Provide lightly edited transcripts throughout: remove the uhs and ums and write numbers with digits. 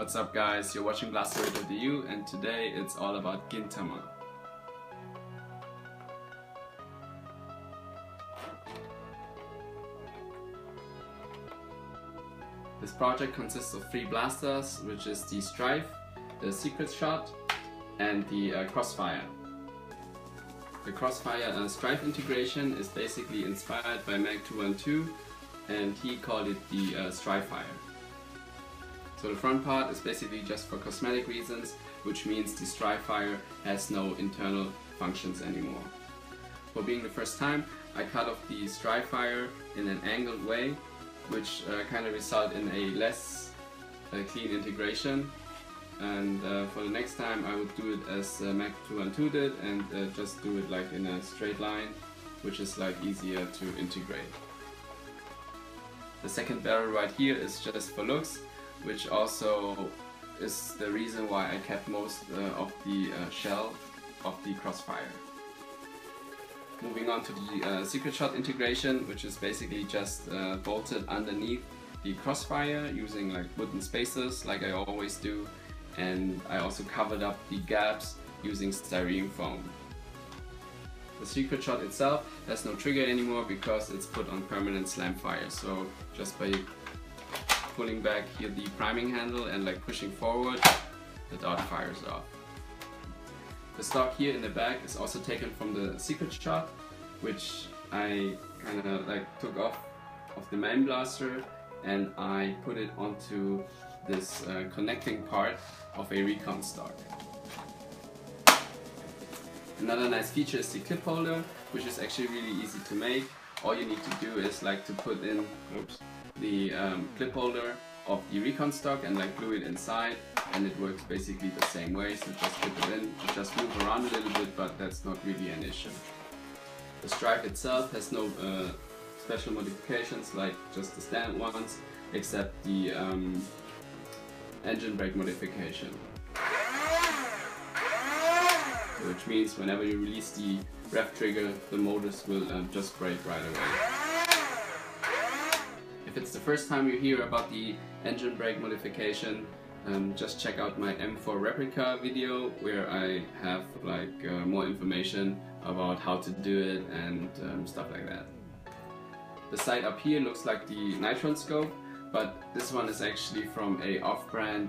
What's up guys, you're watching blastaway.eu and today it's all about GINTAMA. This project consists of 3 blasters, which is the Stryfe, the Secret Shot and the Crossfire. The Crossfire Stryfe integration is basically inspired by Mag212 and he called it the Stryfire. So the front part is basically just for cosmetic reasons, which means the Stryfire has no internal functions anymore. For being the first time, I cut off the Stryfire in an angled way, which kind of result in a less clean integration. And for the next time I would do it as Mag212 did and just do it like in a straight line, which is like easier to integrate. The second barrel right here is just for looks, which also is the reason why I kept most of the shell of the Crossfire. Moving on to the Secret Shot integration, which is basically just bolted underneath the Crossfire using like wooden spacers like I always do, and I also covered up the gaps using styrene foam. The Secret Shot itself has no trigger anymore because it's put on permanent slam fire, so just by pulling back here the priming handle and like pushing forward, the dart fires off. The stock here in the back is also taken from the Secret Shot, which I kind of like took off of the main blaster and I put it onto this connecting part of a recon stock. Another nice feature is the clip holder, which is actually really easy to make. All you need to do is like to put in the clip holder of the recon stock and like glue it inside, and it works basically the same way. So just put it in, just move around a little bit, but that's not really an issue. The Stryfe itself has no special modifications like just the standard ones, except the engine brake modification, which means whenever you release the rev trigger, the motors will just brake right away. If it's the first time you hear about the engine brake modification, just check out my M4 replica video where I have like more information about how to do it and stuff like that. The sight up here looks like the Nitron scope, but this one is actually from a off-brand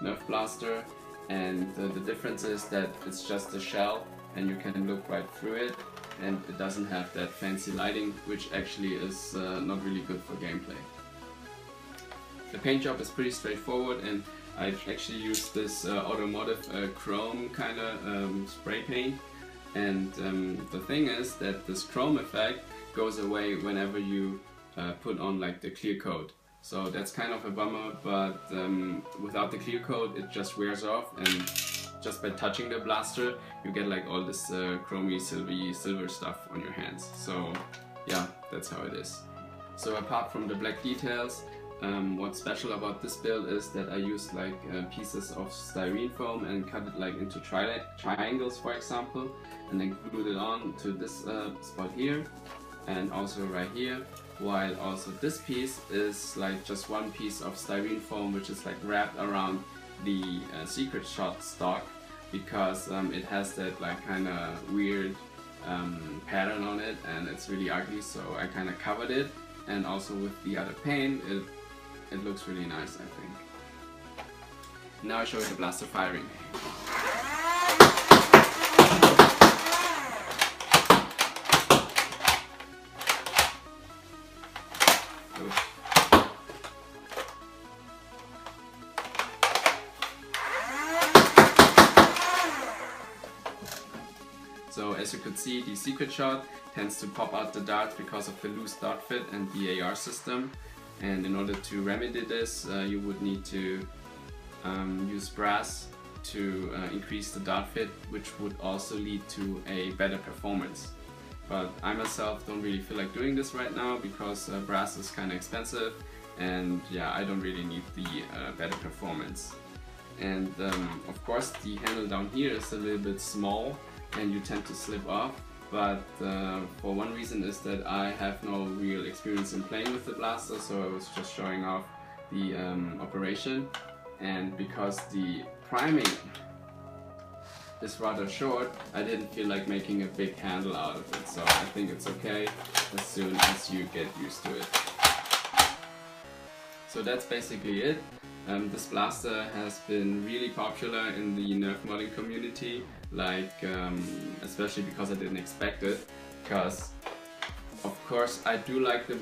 Nerf blaster, and the difference is that it's just a shell and you can look right through it, and it doesn't have that fancy lighting, which actually is not really good for gameplay. The paint job is pretty straightforward, and I've actually used this automotive chrome kind of spray paint, and the thing is that this chrome effect goes away whenever you put on like the clear coat. So that's kind of a bummer, but without the clear coat it just wears off, and just by touching the blaster you get like all this chromy silver stuff on your hands. So yeah, that's how it is. So apart from the black details, what's special about this build is that I used like pieces of styrene foam and cut it like into triangles, for example, and then glued it on to this spot here and also right here, while also this piece is like just one piece of styrene foam which is like wrapped around the Secret Shot stock, because it has that like kind of weird pattern on it and it's really ugly, so I kind of covered it, and also with the other paint it looks really nice, I think. Now I show you the blaster firing. So as you could see, the Secret Shot tends to pop out the darts because of the loose dart fit and the AR system, and in order to remedy this you would need to use brass to increase the dart fit, which would also lead to a better performance. But I myself don't really feel like doing this right now because brass is kind of expensive, and yeah, I don't really need the better performance. And of course the handle down here is a little bit small and you tend to slip off, but for one reason is that I have no real experience in playing with the blaster, so I was just showing off the operation. and because the priming is rather short, I didn't feel like making a big handle out of it, so I think it's okay as soon as you get used to it. So that's basically it. This blaster has been really popular in the Nerf modding community, like especially because I didn't expect it, because of course I do like the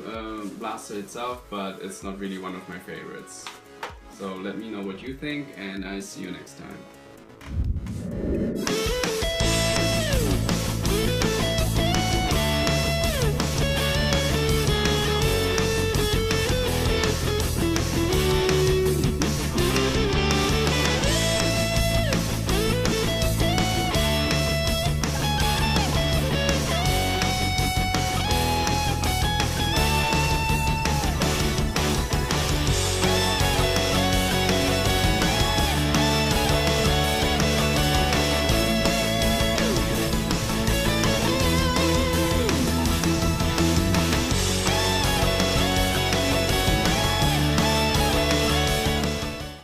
blaster itself, but it's not really one of my favorites. So let me know what you think, and I'll see you next time.